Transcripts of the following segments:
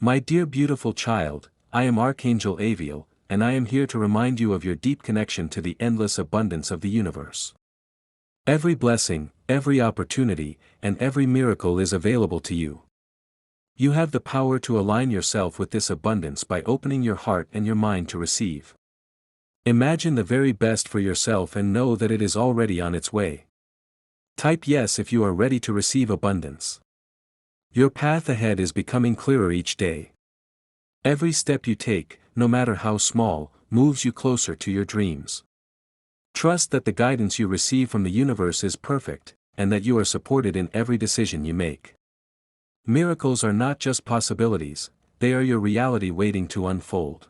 My dear beautiful child, I am Archangel Aviel, and I am here to remind you of your deep connection to the endless abundance of the universe. Every blessing, every opportunity, and every miracle is available to you. You have the power to align yourself with this abundance by opening your heart and your mind to receive. Imagine the very best for yourself and know that it is already on its way. Type yes if you are ready to receive abundance. Your path ahead is becoming clearer each day. Every step you take, no matter how small, moves you closer to your dreams. Trust that the guidance you receive from the universe is perfect, and that you are supported in every decision you make. Miracles are not just possibilities, they are your reality waiting to unfold.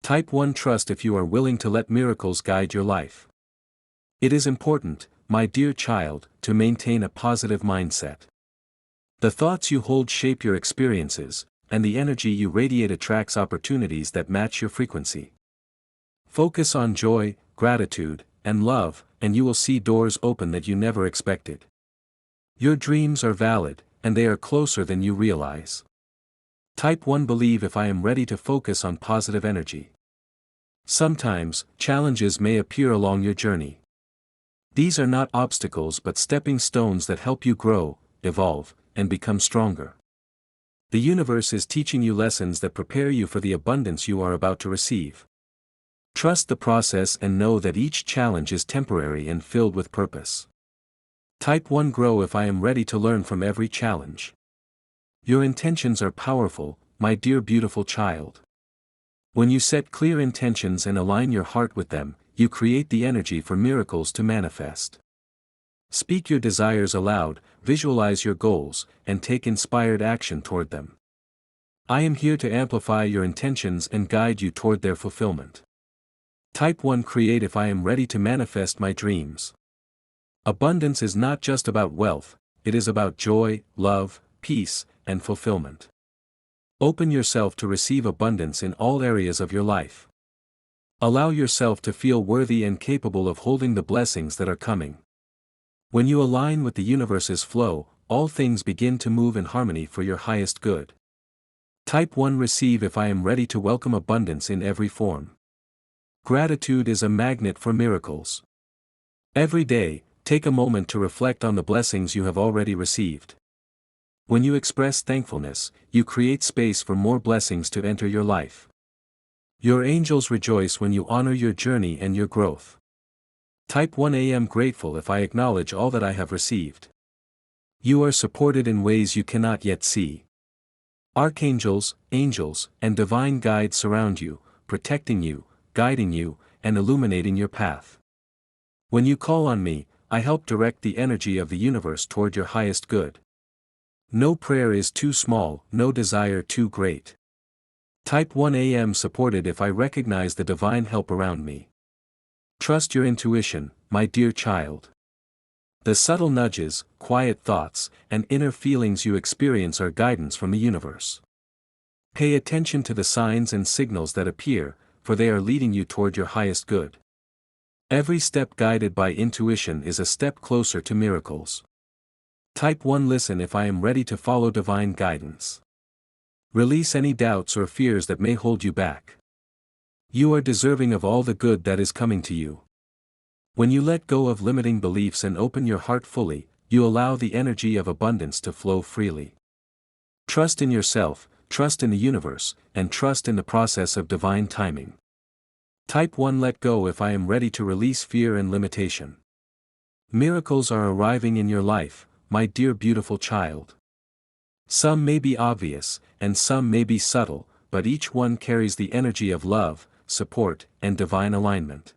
Type 1 trust if you are willing to let miracles guide your life. It is important, my dear child, to maintain a positive mindset. The thoughts you hold shape your experiences, and the energy you radiate attracts opportunities that match your frequency. Focus on joy, gratitude, and love, and you will see doors open that you never expected. Your dreams are valid, and they are closer than you realize. Type 1 believe if I am ready to focus on positive energy. Sometimes, challenges may appear along your journey. These are not obstacles but stepping stones that help you grow, evolve, and become stronger. The universe is teaching you lessons that prepare you for the abundance you are about to receive. Trust the process and know that each challenge is temporary and filled with purpose. Type 1 grow if I am ready to learn from every challenge. Your intentions are powerful, my dear beautiful child. When you set clear intentions and align your heart with them, you create the energy for miracles to manifest. Speak your desires aloud, visualize your goals, and take inspired action toward them. I am here to amplify your intentions and guide you toward their fulfillment. Type 1 create if I am ready to manifest my dreams. Abundance is not just about wealth, it is about joy, love, peace, and fulfillment. Open yourself to receive abundance in all areas of your life. Allow yourself to feel worthy and capable of holding the blessings that are coming. When you align with the universe's flow, all things begin to move in harmony for your highest good. Type 1 receive if I am ready to welcome abundance in every form. Gratitude is a magnet for miracles. Every day, take a moment to reflect on the blessings you have already received. When you express thankfulness, you create space for more blessings to enter your life. Your angels rejoice when you honor your journey and your growth. Type 1 I am grateful if I acknowledge all that I have received. You are supported in ways you cannot yet see. Archangels, angels, and divine guides surround you, protecting you, guiding you, and illuminating your path. When you call on me, I help direct the energy of the universe toward your highest good. No prayer is too small, no desire too great. Type 1 I am supported if I recognize the divine help around me. Trust your intuition, my dear child. The subtle nudges, quiet thoughts, and inner feelings you experience are guidance from the universe. Pay attention to the signs and signals that appear, for they are leading you toward your highest good. Every step guided by intuition is a step closer to miracles. Type 1 listen if I am ready to follow divine guidance. Release any doubts or fears that may hold you back. You are deserving of all the good that is coming to you. When you let go of limiting beliefs and open your heart fully, you allow the energy of abundance to flow freely. Trust in yourself, trust in the universe, and trust in the process of divine timing. Type 1 let go if I am ready to release fear and limitation. Miracles are arriving in your life, my dear beautiful child. Some may be obvious, and some may be subtle, but each one carries the energy of love, support, and divine alignment.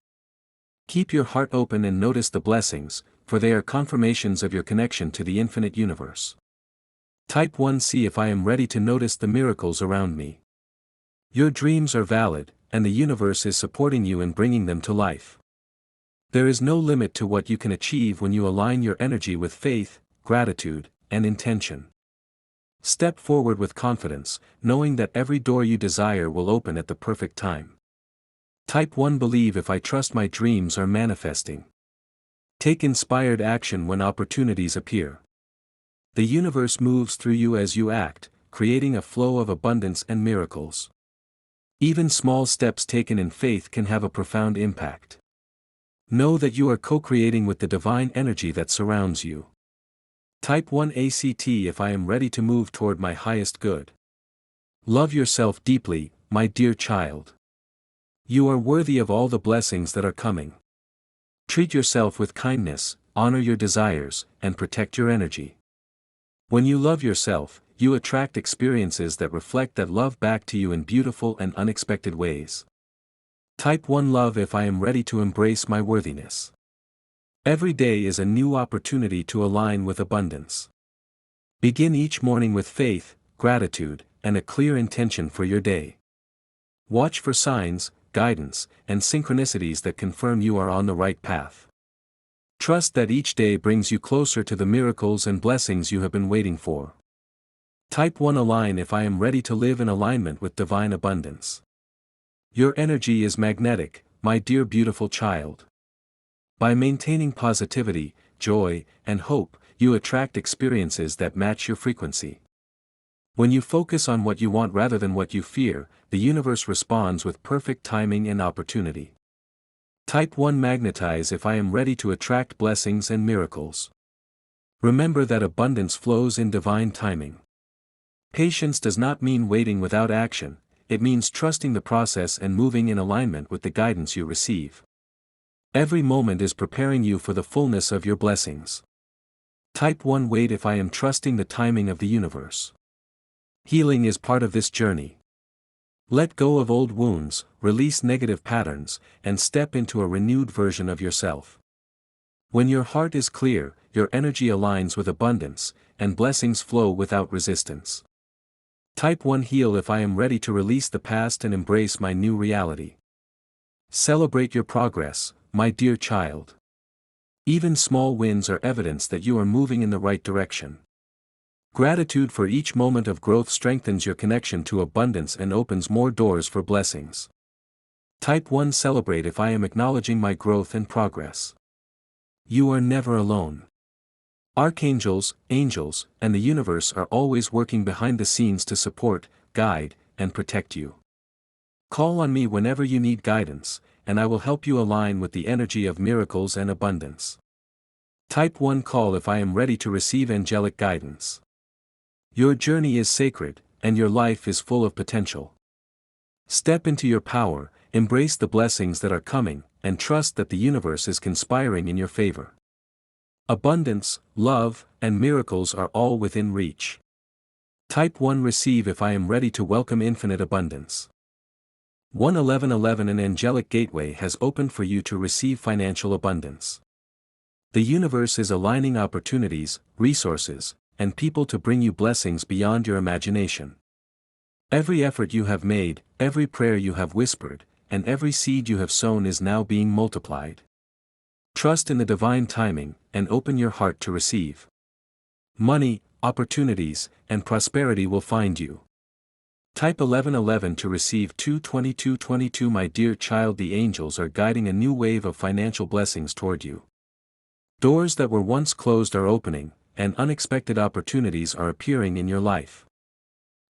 Keep your heart open and notice the blessings, for they are confirmations of your connection to the infinite universe. Type 1 see if I am ready to notice the miracles around me. Your dreams are valid, and the universe is supporting you in bringing them to life. There is no limit to what you can achieve when you align your energy with faith, gratitude, and intention. Step forward with confidence, knowing that every door you desire will open at the perfect time. Type 1 believe if I trust my dreams are manifesting. Take inspired action when opportunities appear. The universe moves through you as you act, creating a flow of abundance and miracles. Even small steps taken in faith can have a profound impact. Know that you are co-creating with the divine energy that surrounds you. Type 1 ACT if I am ready to move toward my highest good. Love yourself deeply, my dear child. You are worthy of all the blessings that are coming. Treat yourself with kindness, honor your desires, and protect your energy. When you love yourself, you attract experiences that reflect that love back to you in beautiful and unexpected ways. Type 1 Love if I am ready to embrace my worthiness. Every day is a new opportunity to align with abundance. Begin each morning with faith, gratitude, and a clear intention for your day. Watch for signs, guidance, and synchronicities that confirm you are on the right path. Trust that each day brings you closer to the miracles and blessings you have been waiting for. Type 1 Align if I am ready to live in alignment with divine abundance. Your energy is magnetic, my dear beautiful child. By maintaining positivity, joy, and hope, you attract experiences that match your frequency. When you focus on what you want rather than what you fear, the universe responds with perfect timing and opportunity. Type 1 Magnetize if I am ready to attract blessings and miracles. Remember that abundance flows in divine timing. Patience does not mean waiting without action, it means trusting the process and moving in alignment with the guidance you receive. Every moment is preparing you for the fullness of your blessings. Type 1 Wait if I am trusting the timing of the universe. Healing is part of this journey. Let go of old wounds, release negative patterns, and step into a renewed version of yourself. When your heart is clear, your energy aligns with abundance, and blessings flow without resistance. Type 1 Heal if I am ready to release the past and embrace my new reality. Celebrate your progress, my dear child. Even small wins are evidence that you are moving in the right direction. Gratitude for each moment of growth strengthens your connection to abundance and opens more doors for blessings. Type 1 Celebrate if I am acknowledging my growth and progress. You are never alone. Archangels, angels, and the universe are always working behind the scenes to support, guide, and protect you. Call on me whenever you need guidance, and I will help you align with the energy of miracles and abundance. Type 1 Call if I am ready to receive angelic guidance. Your journey is sacred, and your life is full of potential. Step into your power, embrace the blessings that are coming, and trust that the universe is conspiring in your favor. Abundance, love, and miracles are all within reach. Type 1 Receive if I am ready to welcome infinite abundance. 11111 An angelic gateway has opened for you to receive financial abundance. The universe is aligning opportunities, resources, and people to bring you blessings beyond your imagination. Every effort you have made, every prayer you have whispered, and every seed you have sown is now being multiplied. Trust in the divine timing, and open your heart to receive. Money, opportunities, and prosperity will find you. Type 1111 to receive 22222 My dear child, the angels are guiding a new wave of financial blessings toward you. Doors that were once closed are opening, and unexpected opportunities are appearing in your life.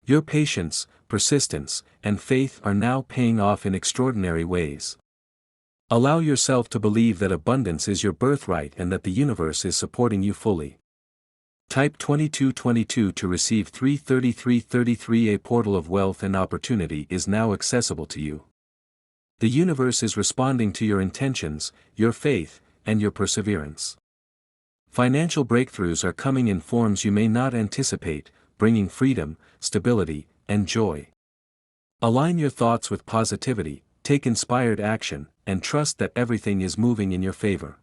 Your patience, persistence, and faith are now paying off in extraordinary ways. Allow yourself to believe that abundance is your birthright and that the universe is supporting you fully. Type 2222 to receive 33333 A portal of wealth and opportunity is now accessible to you. The universe is responding to your intentions, your faith, and your perseverance. Financial breakthroughs are coming in forms you may not anticipate, bringing freedom, stability, and joy. Align your thoughts with positivity, take inspired action, and trust that everything is moving in your favor.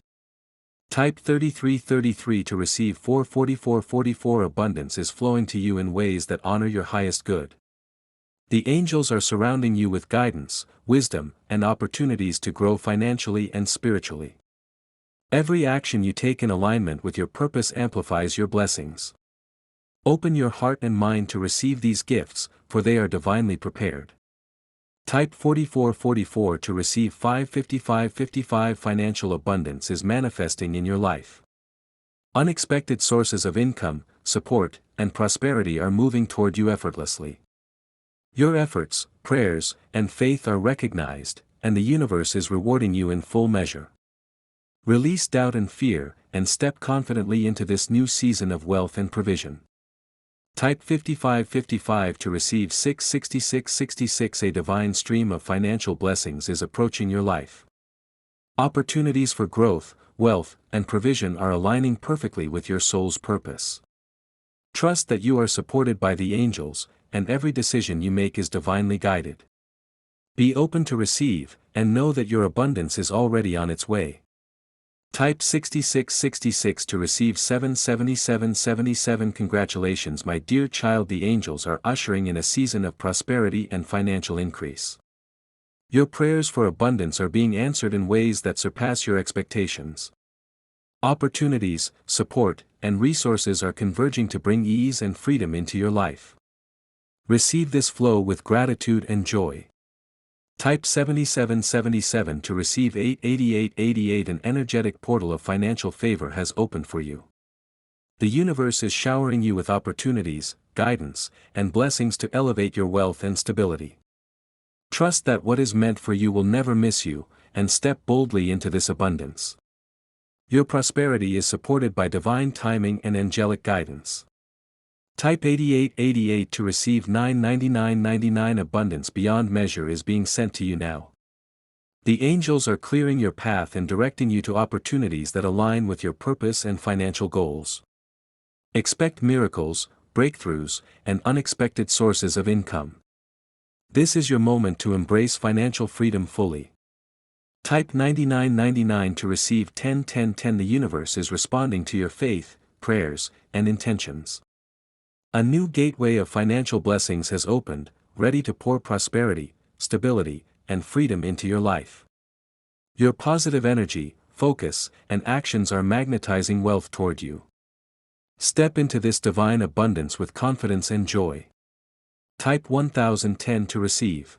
Type 3333 to receive 44444 Abundance is flowing to you in ways that honor your highest good. The angels are surrounding you with guidance, wisdom, and opportunities to grow financially and spiritually. Every action you take in alignment with your purpose amplifies your blessings. Open your heart and mind to receive these gifts, for they are divinely prepared. Type 4444 to receive 55555 Financial abundance is manifesting in your life. Unexpected sources of income, support, and prosperity are moving toward you effortlessly. Your efforts, prayers, and faith are recognized, and the universe is rewarding you in full measure. Release doubt and fear, and step confidently into this new season of wealth and provision. Type 5555 to receive 66666. A divine stream of financial blessings is approaching your life. Opportunities for growth, wealth, and provision are aligning perfectly with your soul's purpose. Trust that you are supported by the angels, and every decision you make is divinely guided. Be open to receive, and know that your abundance is already on its way. Type 6666 to receive 77777. Congratulations, my dear child. The angels are ushering in a season of prosperity and financial increase. Your prayers for abundance are being answered in ways that surpass your expectations. Opportunities, support, and resources are converging to bring ease and freedom into your life. Receive this flow with gratitude and joy. Type 7777 to receive 88888. An energetic portal of financial favor has opened for you. The universe is showering you with opportunities, guidance, and blessings to elevate your wealth and stability. Trust that what is meant for you will never miss you, and step boldly into this abundance. Your prosperity is supported by divine timing and angelic guidance. Type 8888 to receive 99999. Abundance beyond measure is being sent to you now. The angels are clearing your path and directing you to opportunities that align with your purpose and financial goals. Expect miracles, breakthroughs, and unexpected sources of income. This is your moment to embrace financial freedom fully. Type 9999 to receive 101010. The universe is responding to your faith, prayers, and intentions. A new gateway of financial blessings has opened, ready to pour prosperity, stability, and freedom into your life. Your positive energy, focus, and actions are magnetizing wealth toward you. Step into this divine abundance with confidence and joy. Type 1010 to receive